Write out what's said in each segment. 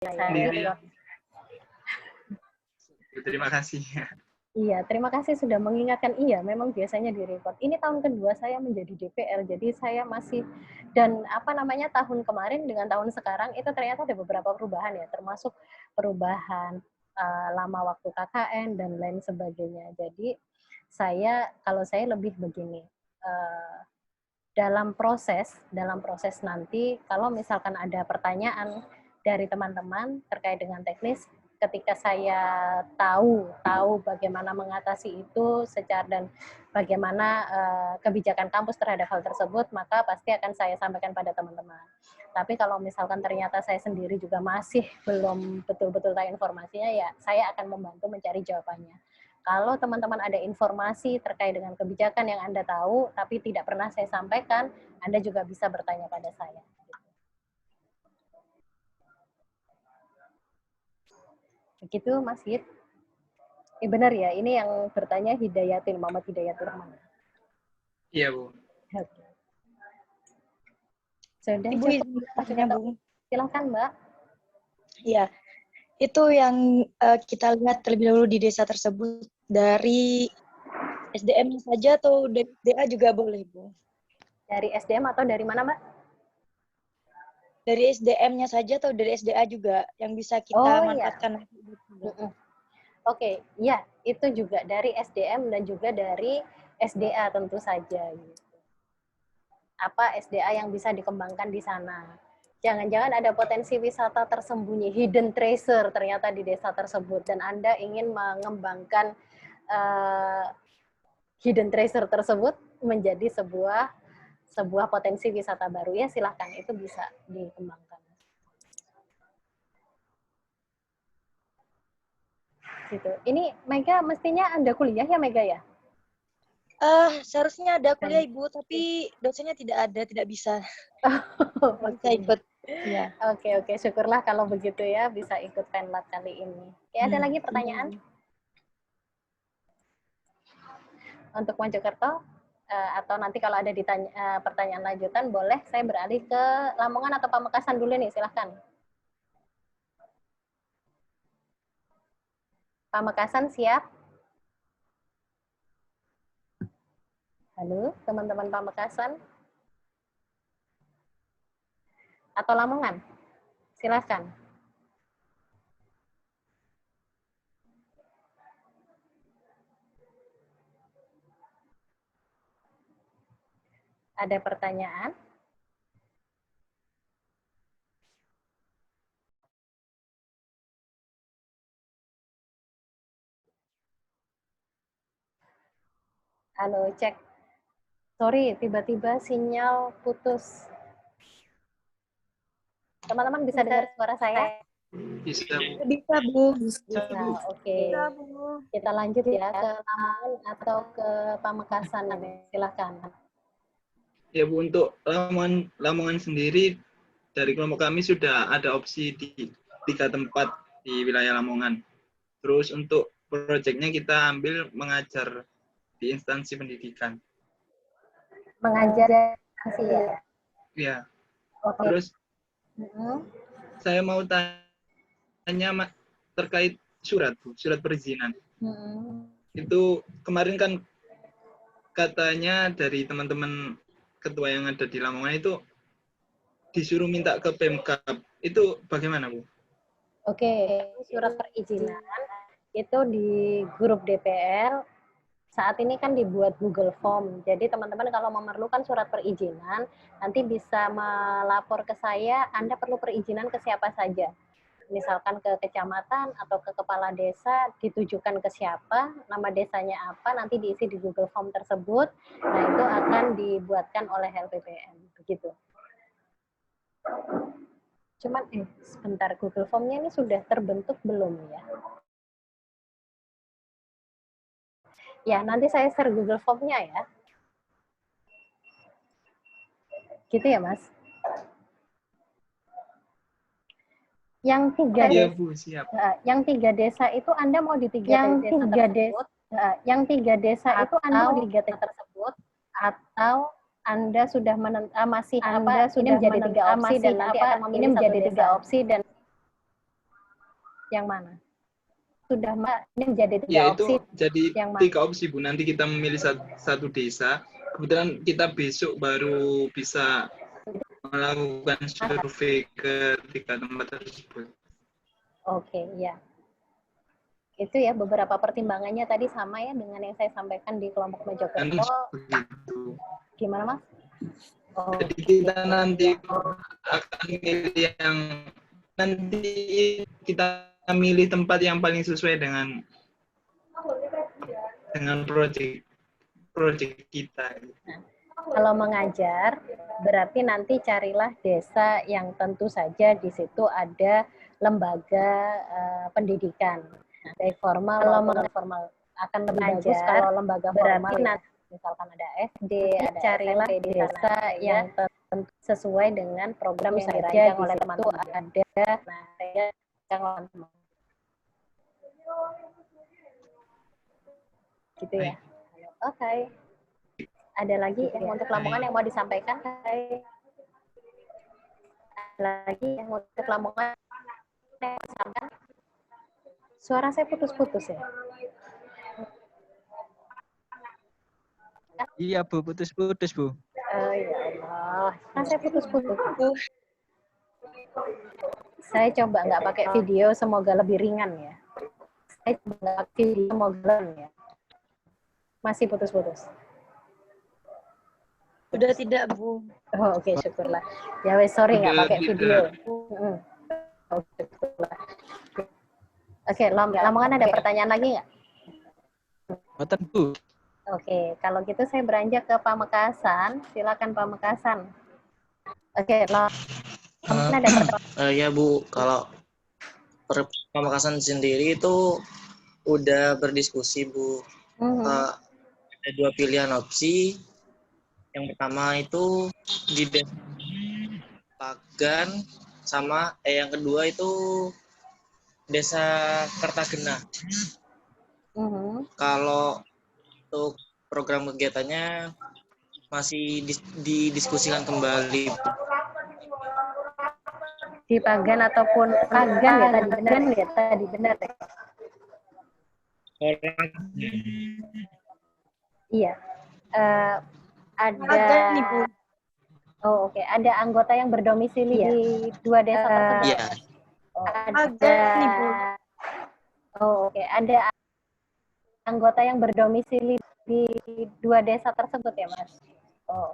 sendiri. Terima kasih. Iya, terima kasih sudah mengingatkan. Iya, memang biasanya di-report. Ini tahun kedua saya menjadi DPR, jadi saya masih, dan tahun kemarin dengan tahun sekarang itu ternyata ada beberapa perubahan ya, termasuk perubahan lama waktu KKN dan lain sebagainya. Jadi kalau saya lebih begini, dalam proses nanti kalau misalkan ada pertanyaan dari teman-teman terkait dengan teknis, ketika saya tahu bagaimana mengatasi itu dan bagaimana kebijakan kampus terhadap hal tersebut, maka pasti akan saya sampaikan pada teman-teman. Tapi kalau misalkan ternyata saya sendiri juga masih belum betul-betul tahu informasinya, ya saya akan membantu mencari jawabannya. Kalau teman-teman ada informasi terkait dengan kebijakan yang Anda tahu, tapi tidak pernah saya sampaikan, Anda juga bisa bertanya pada saya. Begitu, Mas Hid. Benar ya, ini yang bertanya Muhammad Hidayatul Rahman. Iya, Bu. Oke. Sudah Ibu, Bu. Silahkan, Mbak. Iya, itu yang kita lihat terlebih dahulu di desa tersebut dari SDM-nya saja atau dari SDA juga boleh, Bu? Dari SDM atau dari mana, Mbak? Dari SDM-nya saja atau dari SDA juga yang bisa kita manfaatkan? Iya. Oke, ya, itu juga dari SDM dan juga dari SDA tentu saja. Apa SDA yang bisa dikembangkan di sana? Jangan-jangan ada potensi wisata tersembunyi, hidden treasure ternyata di desa tersebut, dan Anda ingin mengembangkan hidden treasure tersebut menjadi sebuah potensi wisata baru, ya silahkan, itu bisa dikembangkan. Gitu. Ini Mega mestinya Anda kuliah ya, Mega ya? Seharusnya ada kuliah, Ibu, tapi dosennya tidak bisa. Bisa ikut. Ya. Oke, syukurlah kalau begitu ya, bisa ikut penlat kali ini. Ada lagi pertanyaan? Untuk Mojokerto, atau nanti kalau ada pertanyaan lanjutan, boleh saya beralih ke Lamongan atau Pamekasan dulu nih, silahkan. Pamekasan siap? Halo, teman-teman Pamekasan? Atau Lamongan? Silahkan. Ada pertanyaan? Halo, cek. Sorry, tiba-tiba sinyal putus. Teman-teman bisa dengar suara saya? Bisa, Bu. Bisa, Bu. Bisa, oke. Kita lanjut ya ke Lamongan atau ke Pamekasan. Silahkan. Ya, Bu, untuk Lamongan sendiri, dari kelompok kami sudah ada opsi di 3 tempat di wilayah Lamongan. Terus untuk proyeknya kita ambil mengajar di instansi pendidikan. Mengajar instansi ya? Ya. Oke. Terus saya mau tanya terkait surat perizinan. Itu kemarin kan katanya dari teman-teman ketua yang ada di Lamongan itu disuruh minta ke Pemkab. Itu bagaimana, Bu? Oke, surat perizinan itu di grup DPR saat ini kan dibuat Google Form. Jadi teman-teman kalau memerlukan surat perizinan, nanti bisa melapor ke saya, Anda perlu perizinan ke siapa saja. Misalkan ke kecamatan atau ke kepala desa, ditujukan ke siapa, nama desanya apa, nanti diisi di Google Form tersebut. Nah, itu akan dibuatkan oleh LPPN. Begitu. Cuman, sebentar, Google Form-nya ini sudah terbentuk belum ya? Ya, nanti saya share Google Form-nya ya. Gitu ya, Mas? Yang 3 desa, ya, Bu, siap. Yang 3 desa itu Anda mau di 3 desa tersebut? Yang 3 desa itu Anda mau di 3 desa tersebut? Atau Anda sudah masih ini menjadi 3 opsi dan nanti akan memilih 1 desa? Yang mana? Sudah Mbak, ini menjadi 3 Ya opsi. itu jadi Yang mana? 3 opsi Bu. Nanti kita memilih satu desa. Kebetulan kita besok baru bisa melakukan survei ke 3 tempat tersebut. Oke, ya. Itu ya beberapa pertimbangannya tadi sama ya dengan yang saya sampaikan di kelompok Mojokerto. Begitu. Gimana Mas? Oh, Jadi kita nanti akan milih yang nanti kita milih tempat yang paling sesuai dengan project kita. Kalau mengajar, berarti nanti carilah desa yang tentu saja di situ ada lembaga pendidikan, baik formal maupun formal. Akan lebih bagus kalau lembaga formal ya. Misalkan ada SD, ada carilah SMP, desa yang tentu sesuai dengan program yang dirancang oleh teman-teman. Ada yang teman-teman. Gitu ya. Oke. Ada lagi yang untuk Lamongan yang mau disampaikan? Ada lagi yang untuk Lamongan yang mau disampaikan? Suara saya putus-putus ya? Iya Bu, putus-putus Bu. Ya Allah, suara saya putus-putus. Saya coba nggak pakai video, semoga lebih ringan ya. Saya coba nggak pakai video, semoga ringan ya. Masih putus-putus. Sudah tidak, Bu. Oh, oke, syukurlah. Ya wes, sorry nggak pakai video. Oh, syukurlah. Oke, Lamongan ada pertanyaan lagi nggak? Mboten Bu. Oke, kalau gitu saya beranjak ke Pamekasan. Silakan Pamekasan. Oke, Lamongan ada pertanyaan. Ya Bu, kalau Pamekasan sendiri itu udah berdiskusi Bu. Ada 2 pilihan opsi. Yang pertama itu di Desa Pagan, sama yang kedua itu Desa Kertagena. Kalau untuk program kegiatannya masih didiskusikan kembali. Di Pagan ataupun Pagan ya tadi benar ya, tadi benar ya. Iya. Ada nih, Bu. Oh, oke. Ada anggota yang berdomisili di 2 desa tersebut. Iya. Ada nih, Bu. Oh, oke. Ada anggota yang berdomisili di 2 desa tersebut ya, Mas? Oh.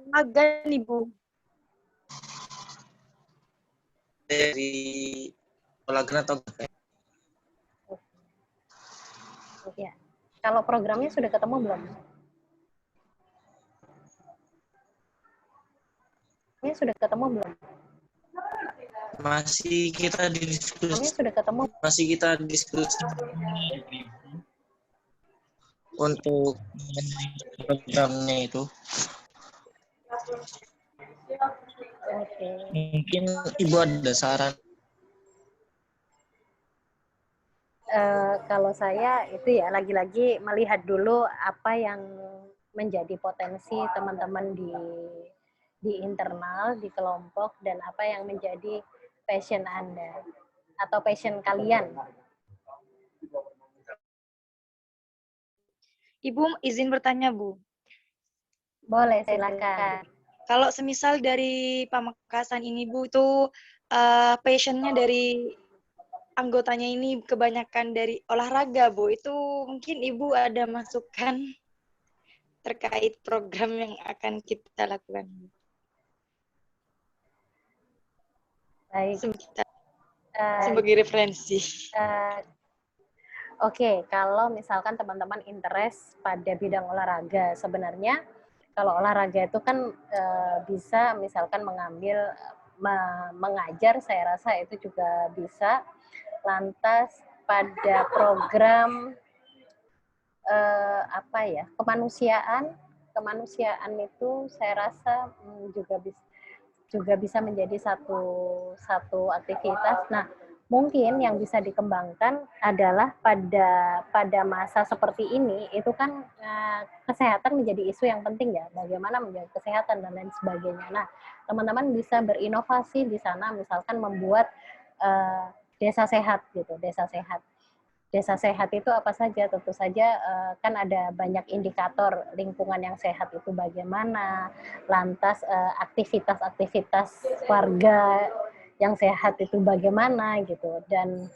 Ada nih, Bu. Dari Olagan atau Ya. Kalau programnya sudah ketemu belum? Ini sudah ketemu belum? Masih kita diskusi. Ini sudah ketemu. Masih kita diskusi untuk programnya itu. Oke. Mungkin Ibu ada saran? Kalau saya itu ya lagi-lagi melihat dulu apa yang menjadi potensi teman-teman di internal, di kelompok, dan apa yang menjadi passion Anda atau passion kalian. Ibu izin bertanya, Bu. Boleh, silakan. Kalau semisal dari Pamekasan ini, Bu, itu passionnya dari anggotanya ini kebanyakan dari olahraga, Bu. Itu mungkin Ibu ada masukan terkait program yang akan kita lakukan. Baik. Sebagai referensi. Oke, kalau misalkan teman-teman interest pada bidang olahraga, sebenarnya kalau olahraga itu kan bisa misalkan mengajar, saya rasa itu juga bisa. Lantas pada program kemanusiaan itu saya rasa juga bisa menjadi satu aktivitas. Nah, mungkin yang bisa dikembangkan adalah pada masa seperti ini itu kan kesehatan menjadi isu yang penting ya, bagaimana menjaga kesehatan dan lain sebagainya. Nah, teman-teman bisa berinovasi di sana, misalkan membuat desa sehat gitu, desa sehat. Desa sehat itu apa saja? Tentu saja kan ada banyak indikator lingkungan yang sehat itu bagaimana, lantas aktivitas-aktivitas warga yang sehat itu bagaimana gitu, dan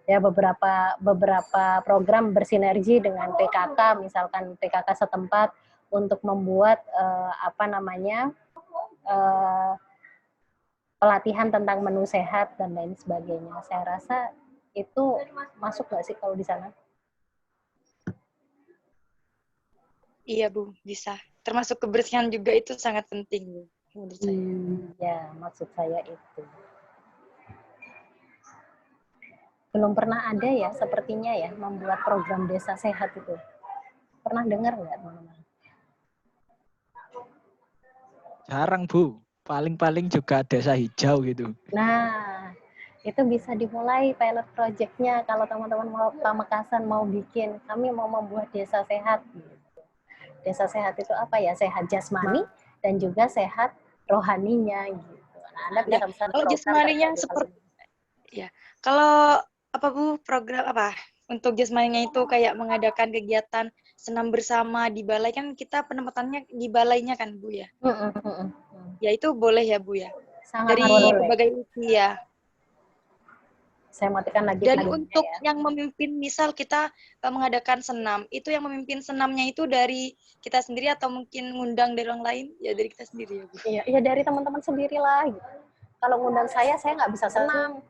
ya beberapa program bersinergi dengan PKK, misalkan PKK setempat untuk membuat pelatihan tentang menu sehat dan lain sebagainya. Saya rasa itu masuk nggak sih kalau di sana? Iya, Bu, bisa. Termasuk kebersihan juga itu sangat penting, Bu, menurut saya. Ya, maksud saya itu. Belum pernah ada ya, sepertinya ya, membuat program desa sehat itu. Pernah dengar nggak, teman-teman? Jarang, Bu. Paling-paling juga desa hijau gitu. Nah, itu bisa dimulai pilot project-nya kalau teman-teman mau Pamekasan mau bikin, kami mau membuat desa sehat. Desa sehat itu apa ya? Sehat jasmani dan juga sehat rohaninya gitu. Nah, Anda bisa pesan Kalau jasmaninya seperti ya. Kalau apa Bu, program apa? Untuk jasmaninya itu kayak mengadakan kegiatan senam bersama di balai, kan kita penempatannya di balainya kan, Bu ya. Ya itu boleh ya, Bu ya. Sangat Dari boleh. berbagai usia. Saya matikan lagi. Dan untuk yang memimpin, misal kita mengadakan senam, itu yang memimpin senamnya itu dari kita sendiri atau mungkin ngundang dari orang lain? Ya dari kita sendiri ya, Bu. Iya, ya dari teman-teman sendirilah. Gitu. Kalau ngundang saya nggak bisa senam.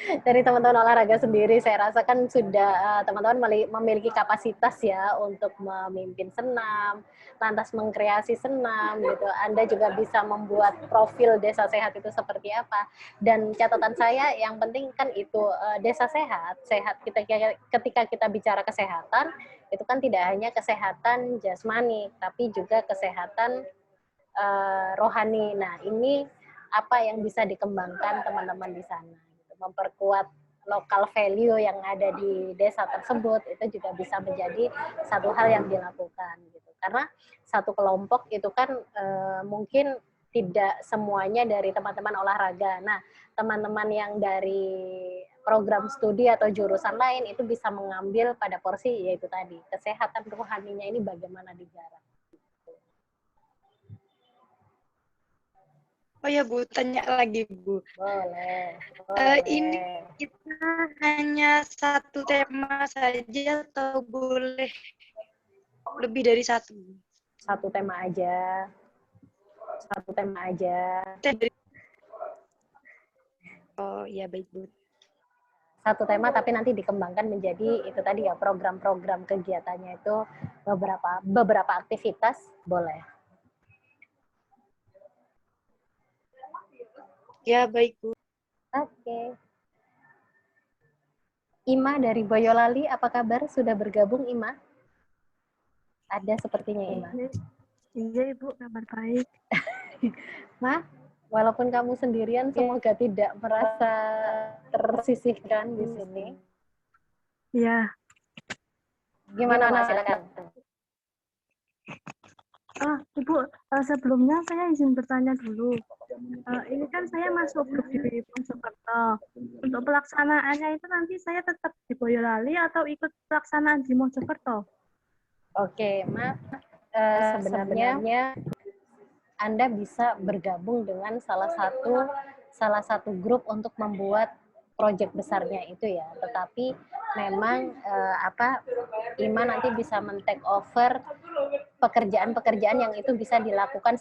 Dari teman-teman olahraga sendiri, saya rasa kan sudah teman-teman memiliki kapasitas ya untuk memimpin senam, lantas mengkreasi senam gitu. Anda juga bisa membuat profil desa sehat itu seperti apa. Dan catatan saya yang penting kan itu desa sehat ketika kita bicara kesehatan, itu kan tidak hanya kesehatan jasmani, tapi juga kesehatan rohani. Nah, ini apa yang bisa dikembangkan teman-teman di sana. Memperkuat local value yang ada di desa tersebut itu juga bisa menjadi satu hal yang dilakukan gitu. Karena satu kelompok itu kan mungkin tidak semuanya dari teman-teman olahraga. Nah, teman-teman yang dari program studi atau jurusan lain itu bisa mengambil pada porsi yaitu tadi kesehatan rohaninya ini bagaimana digarap. Oh ya Bu, tanya lagi Bu. Boleh. Ini kita hanya satu tema saja atau boleh lebih dari satu? Satu tema aja. Oh ya baik Bu. Satu tema tapi nanti dikembangkan menjadi itu tadi ya program-program kegiatannya itu beberapa aktivitas boleh. Ya baik Bu. Oke. Ima dari Boyolali, apa kabar? Sudah bergabung Ima? Ada sepertinya Ima. Iya Ibu, kabar baik. Ma, walaupun kamu sendirian, semoga tidak merasa tersisihkan di sini. Iya. Gimana Ma? Silakan. Ibu, sebelumnya saya izin bertanya dulu. Ini kan saya masuk grup di Mojokerto. Untuk pelaksanaannya itu nanti saya tetap di Boyolali atau ikut pelaksanaan di Mojokerto? Oke, Ma. Sebenarnya Anda bisa bergabung dengan salah satu grup untuk membuat proyek besarnya itu ya. Tetapi memang Ima nanti bisa men-take over pekerjaan-pekerjaan yang itu bisa dilakukan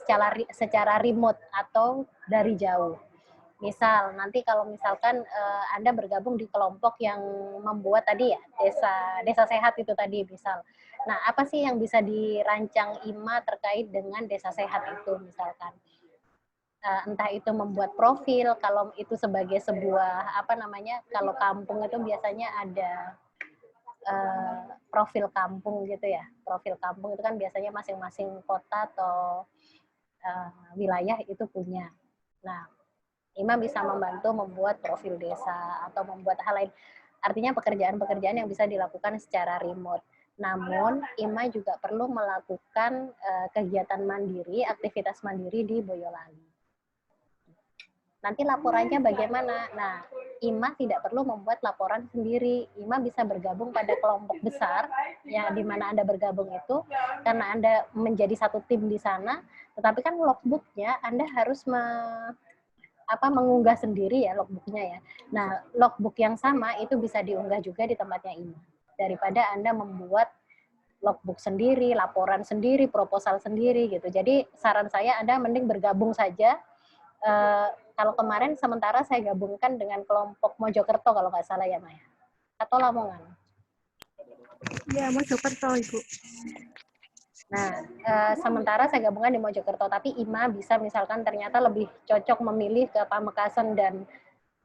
secara remote atau dari jauh. Misal nanti kalau misalkan Anda bergabung di kelompok yang membuat tadi ya desa sehat itu tadi misal. Nah, apa sih yang bisa dirancang Ima terkait dengan desa sehat itu misalkan? Entah itu membuat profil, kalau itu sebagai sebuah kalau kampung itu biasanya ada profil kampung gitu ya. Profil kampung itu kan biasanya masing-masing kota atau wilayah itu punya. Nah, Ima bisa membantu membuat profil desa atau membuat hal lain. Artinya pekerjaan-pekerjaan yang bisa dilakukan secara remote. Namun, Ima juga perlu melakukan kegiatan mandiri, aktivitas mandiri di Boyolali. Nanti laporannya bagaimana? Nah, IMA tidak perlu membuat laporan sendiri. IMA bisa bergabung pada kelompok besar, ya di mana Anda bergabung itu, karena Anda menjadi satu tim di sana, tetapi kan logbooknya Anda harus mengunggah sendiri ya logbooknya ya. Nah, logbook yang sama itu bisa diunggah juga di tempatnya IMA. Daripada Anda membuat logbook sendiri, laporan sendiri, proposal sendiri gitu. Jadi saran saya Anda mending bergabung saja. Kalau kemarin sementara saya gabungkan dengan kelompok Mojokerto kalau nggak salah ya Maya, atau Lamongan. Ya, Mojokerto, Ibu. Nah, sementara saya gabungkan di Mojokerto, tapi IMA bisa misalkan ternyata lebih cocok memilih ke Pamekasan dan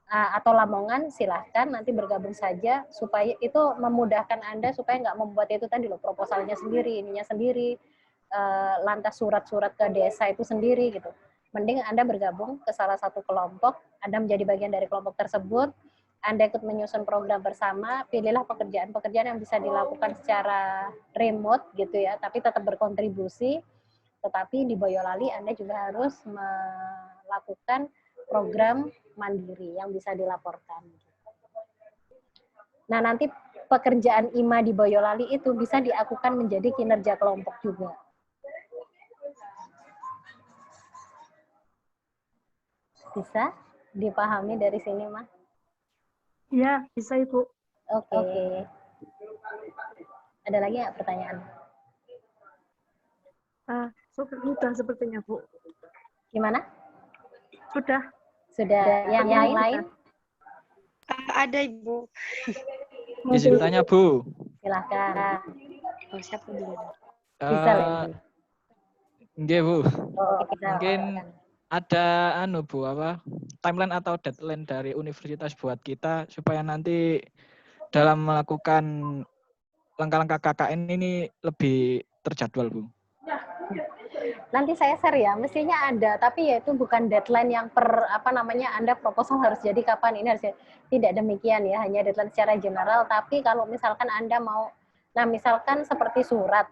atau Lamongan, silahkan nanti bergabung saja supaya itu memudahkan Anda supaya nggak membuat itu tadi loh proposalnya sendiri, ininya sendiri, lantas surat-surat ke desa itu sendiri gitu. Mending Anda bergabung ke salah satu kelompok, Anda menjadi bagian dari kelompok tersebut, Anda ikut menyusun program bersama, pilihlah pekerjaan-pekerjaan yang bisa dilakukan secara remote gitu ya, tapi tetap berkontribusi, tetapi di Boyolali Anda juga harus melakukan program mandiri yang bisa dilaporkan. Nah, nanti pekerjaan IMA di Boyolali itu bisa diakukan menjadi kinerja kelompok juga. Bisa dipahami dari sini, Mas? Ya, bisa, Ibu. Oke. Ada lagi nggak pertanyaan? Sudah sepertinya, Bu. Gimana? Sudah. Sudah. Yang lain? Ada, Ibu. Izin tanya, Bu. Silahkan. Oh, siapa dulu? Bisa lagi. Nggih, Bu. Bisa. Mungkin ada Bu, timeline atau deadline dari universitas buat kita supaya nanti dalam melakukan langkah-langkah KKN ini lebih terjadwal, Bu. Nanti saya share ya, mestinya ada, tapi ya itu bukan deadline yang Anda proposal harus jadi kapan, ini harus tidak demikian ya, hanya deadline secara general, tapi kalau misalkan Anda mau, nah misalkan seperti surat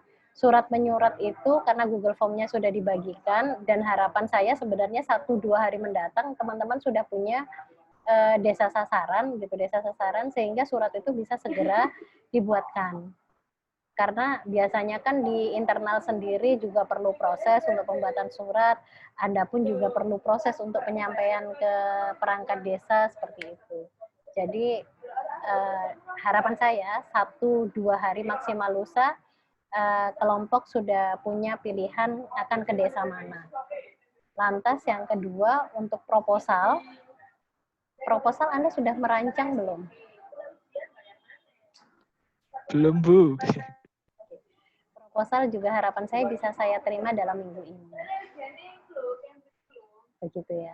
menyurat itu karena Google Form-nya sudah dibagikan, dan harapan saya sebenarnya 1-2 hari mendatang, teman-teman sudah punya desa sasaran, sehingga surat itu bisa segera dibuatkan. Karena biasanya kan di internal sendiri juga perlu proses untuk pembuatan surat, Anda pun juga perlu proses untuk penyampaian ke perangkat desa seperti itu. Jadi harapan saya 1-2 hari maksimal lusa kelompok sudah punya pilihan akan ke desa mana. Lantas yang kedua untuk proposal Anda sudah merancang belum? Belum, Bu. Proposal juga harapan saya bisa saya terima dalam minggu ini. Begitu ya.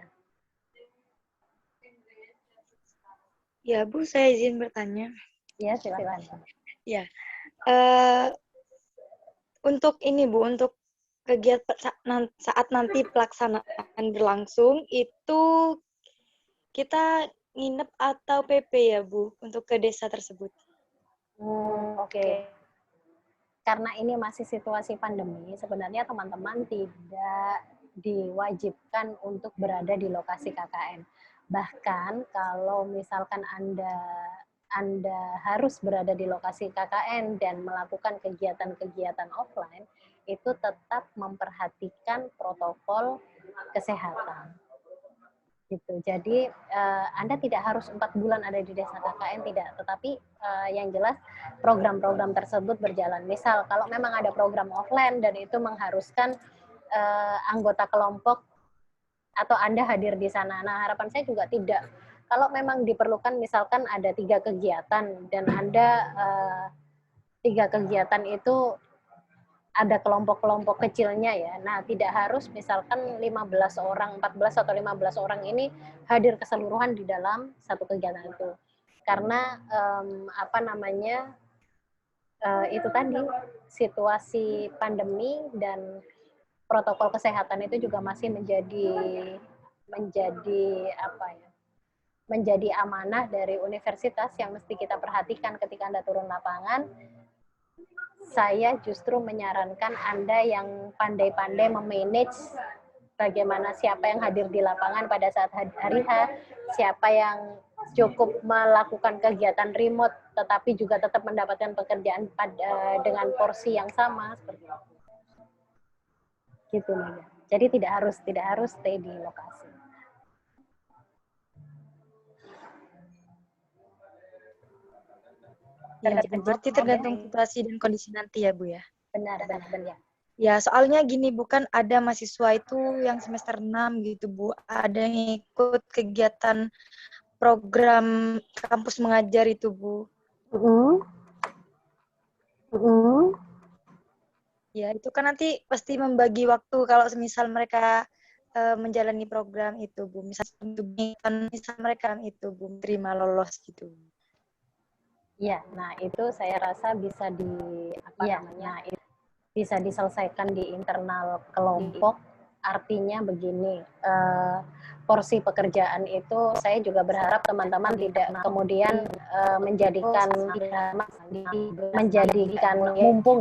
Ya, Bu, saya izin bertanya. Ya, silakan. Ya. Untuk ini, Bu, untuk kegiatan saat nanti pelaksanaan berlangsung, itu kita nginep atau PP ya, Bu, untuk ke desa tersebut? Oke. Karena ini masih situasi pandemi, sebenarnya teman-teman tidak diwajibkan untuk berada di lokasi KKN. Bahkan kalau misalkan Anda harus berada di lokasi KKN dan melakukan kegiatan-kegiatan offline, itu tetap memperhatikan protokol kesehatan. Gitu. Jadi Anda tidak harus 4 bulan ada di desa KKN, tidak. Tetapi yang jelas program-program tersebut berjalan. Misal kalau memang ada program offline dan itu mengharuskan anggota kelompok atau Anda hadir di sana. Nah, harapan saya juga tidak. Kalau memang diperlukan misalkan ada 3 kegiatan dan Anda 3 kegiatan itu ada kelompok-kelompok kecilnya ya. Nah, tidak harus misalkan 15 orang, 14 atau 15 orang ini hadir keseluruhan di dalam satu kegiatan itu. Karena itu tadi situasi pandemi dan protokol kesehatan itu juga masih menjadi amanah dari universitas yang mesti kita perhatikan ketika Anda turun lapangan. Saya justru menyarankan Anda yang pandai-pandai memanage bagaimana siapa yang hadir di lapangan pada saat hari H, siapa yang cukup melakukan kegiatan remote tetapi juga tetap mendapatkan pekerjaan dengan porsi yang sama seperti itu. Gitu Mega. Jadi tidak harus stay di lokasi. Ya, Bu, berarti tergantung situasi dan kondisi nanti ya, Bu ya. Benar. Ya, soalnya gini, bukan ada mahasiswa itu yang semester 6 gitu, Bu. Ada yang ikut kegiatan program kampus mengajar itu, Bu. Ya, itu kan nanti pasti membagi waktu kalau semisal mereka menjalani program itu, Bu. Misal mereka itu, Bu, terima lolos gitu. Iya, nah itu saya rasa bisa bisa diselesaikan di internal kelompok. Artinya begini, porsi pekerjaan itu saya juga berharap teman-teman tidak kemudian menjadikan mumpung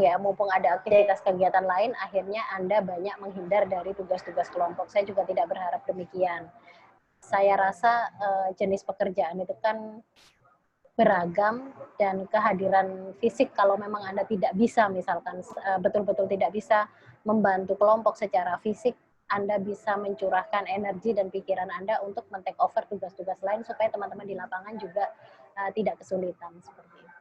ada aktivitas kegiatan lain, akhirnya Anda banyak menghindar dari tugas-tugas kelompok. Saya juga tidak berharap demikian. Saya rasa jenis pekerjaan itu kan beragam, dan kehadiran fisik kalau memang Anda tidak bisa, misalkan betul-betul tidak bisa membantu kelompok secara fisik, Anda bisa mencurahkan energi dan pikiran Anda untuk men-take over tugas-tugas lain supaya teman-teman di lapangan juga tidak kesulitan seperti itu.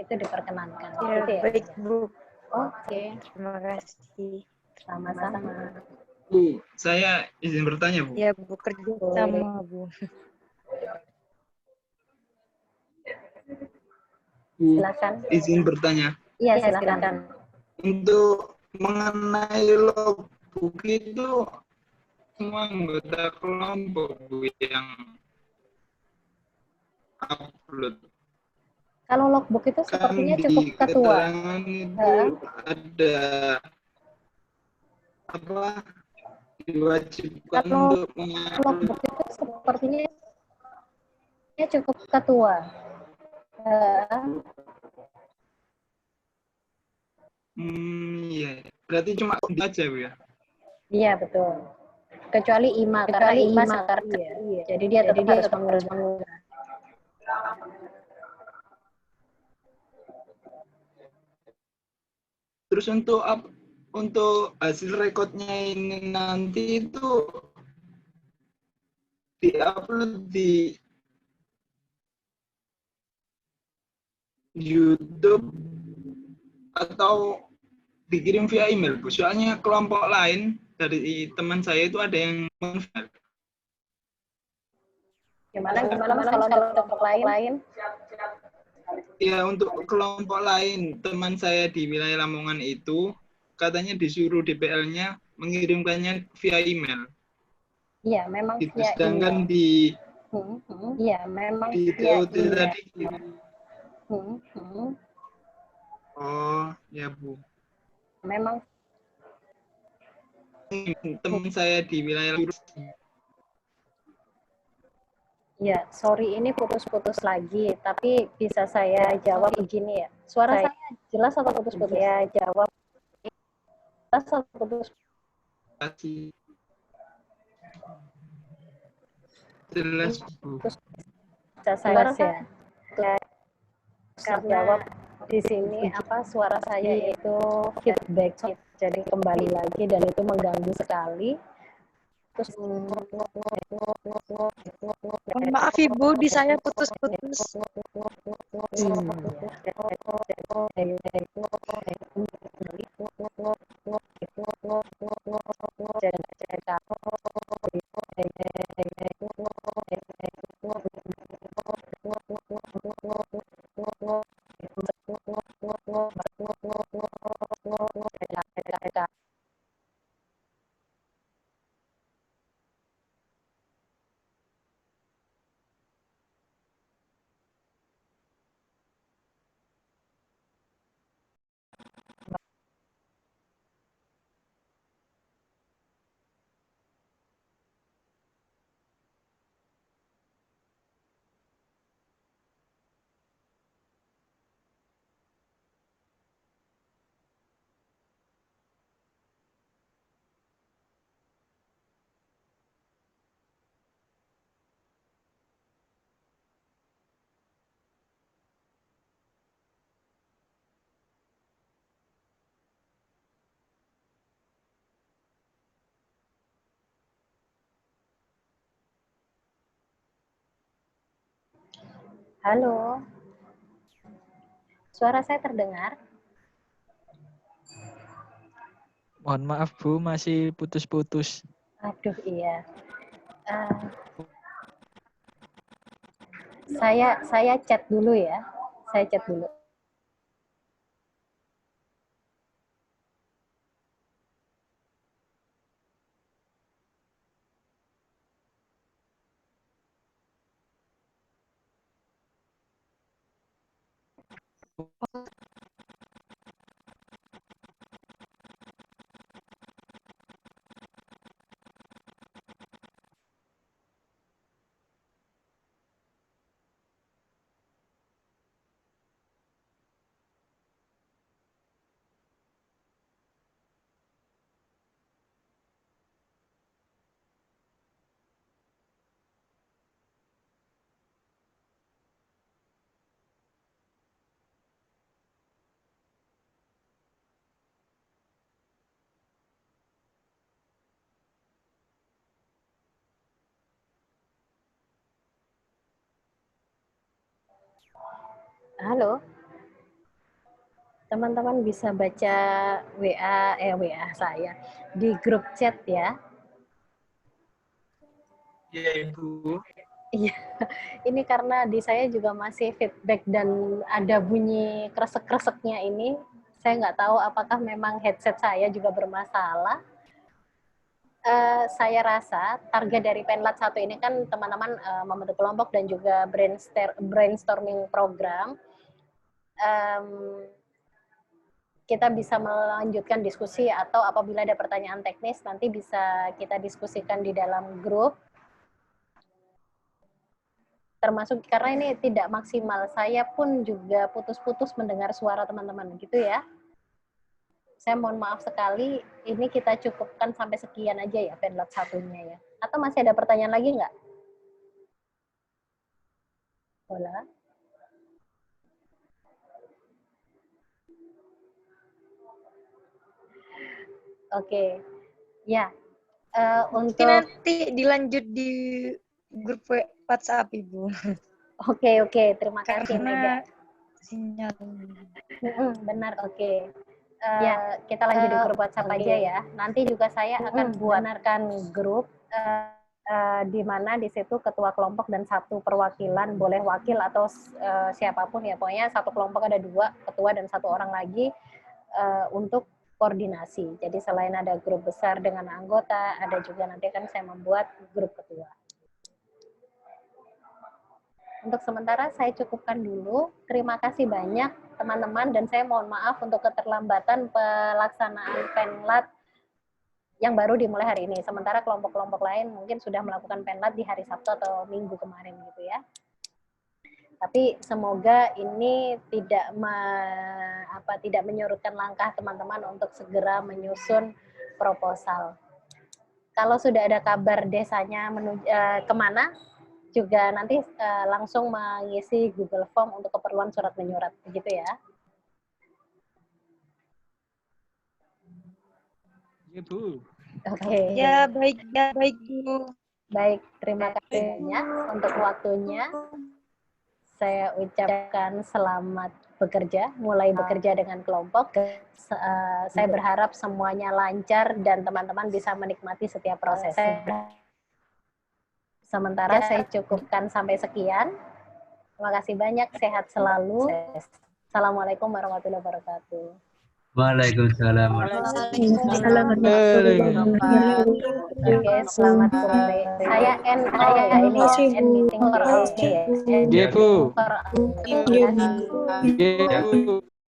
Itu diperkenankan. Ya, gitu ya, baik, Bu. Oke. Terima kasih. Sama-sama. Bu, saya izin bertanya, Bu. Ya, Bu, kerja sama, Bu. Bu, Silakan. izin bertanya. Iya, silakan. Untuk mengenai logbook itu semua anggota kelompok, Bu, yang upload. Kalau logbook itu sepertinya Kan cukup di ketua. keterangan itu ada apa, diwajibkan Kalau untuk mengupload. logbook itu sepertinya cukup ketua. Iya. Berarti cuma aja, Bu ya? Iya, betul. Kecuali IMA, karena IMA sekali ya. Jadi dia tetap harus mengunggah. Terus untuk hasil rekodnya ini nanti itu diupload di YouTube atau dikirim via email, Bu? Soalnya kelompok lain dari teman saya itu ada yang Gimana kalau untuk kelompok lain? ya, untuk kelompok lain teman saya di wilayah Lamongan itu katanya disuruh DPL-nya mengirimkannya via email. Iya, memang Gitu. via Sedangkan email. Iya, memang di via TOT email. tadi gitu. Oh, ya, Bu. Memang Teman saya di wilayah ya, sorry ini putus-putus lagi, tapi bisa saya jawab begini ya. Suara saya jelas atau putus-putus? Ya, jawab jelas atau putus? jelas, Bu. Bisa saya ya. Jawab di sini apa suara saya itu feedback, jadi kembali lagi dan itu mengganggu sekali. Terus Mohon maaf Ibu, di saya putus-putus. Halo, suara saya terdengar? Mohon maaf Bu, masih putus-putus. Aduh, iya. Eh, saya chat dulu ya. Saya chat dulu. Halo, teman-teman bisa baca WA saya di grup chat ya. Iya, Ibu. Iya, ini karena di saya juga masih feedback dan ada bunyi kresek-kreseknya ini. Saya nggak tahu apakah memang headset saya juga bermasalah. Saya rasa target dari Penlat 1 ini kan teman-teman membentuk kelompok dan juga brainstorming program. Kita bisa melanjutkan diskusi atau apabila ada pertanyaan teknis nanti bisa kita diskusikan di dalam grup. Termasuk karena ini tidak maksimal, saya pun juga putus-putus mendengar suara teman-teman, gitu ya. Saya mohon maaf sekali, ini kita cukupkan sampai sekian aja ya, Penlat 1-nya ya. Atau masih ada pertanyaan lagi nggak? Hola. Oke, ya. Untuk nanti dilanjut di grup WhatsApp Ibu. Oke, terima kasih Mega. Sinyal. Benar, oke. Ya, kita lanjut di grup WhatsApp aja ya. Nanti juga saya akan buatkan grup di mana di situ ketua kelompok dan satu perwakilan, boleh wakil atau siapapun ya, pokoknya satu kelompok ada 2 ketua dan 1 orang lagi untuk koordinasi. Jadi selain ada grup besar dengan anggota, ada juga nanti kan saya membuat grup ketua. Untuk sementara saya cukupkan dulu. Terima kasih banyak teman-teman dan saya mohon maaf untuk keterlambatan pelaksanaan Penlat yang baru dimulai hari ini. Sementara kelompok-kelompok lain mungkin sudah melakukan Penlat di hari Sabtu atau Minggu kemarin gitu ya. Tapi semoga ini tidak menyurutkan langkah teman-teman untuk segera menyusun proposal. Kalau sudah ada kabar desanya kemana, juga nanti langsung mengisi Google Form untuk keperluan surat menyurat, begitu ya. Iya, Bu. Oke. Ya, baik Bu. Baik, terima kasih banyak untuk waktunya. Saya ucapkan selamat bekerja, mulai bekerja dengan kelompok. Saya berharap semuanya lancar dan teman-teman bisa menikmati setiap prosesnya. Sementara saya cukupkan sampai sekian. Terima kasih banyak, sehat selalu. Assalamualaikum warahmatullahi wabarakatuh. Waalaikumsalam. Oke, selamat sore. Saya end meeting for all day ya. Iya, Bu. Terima kasih. Iya, Bu.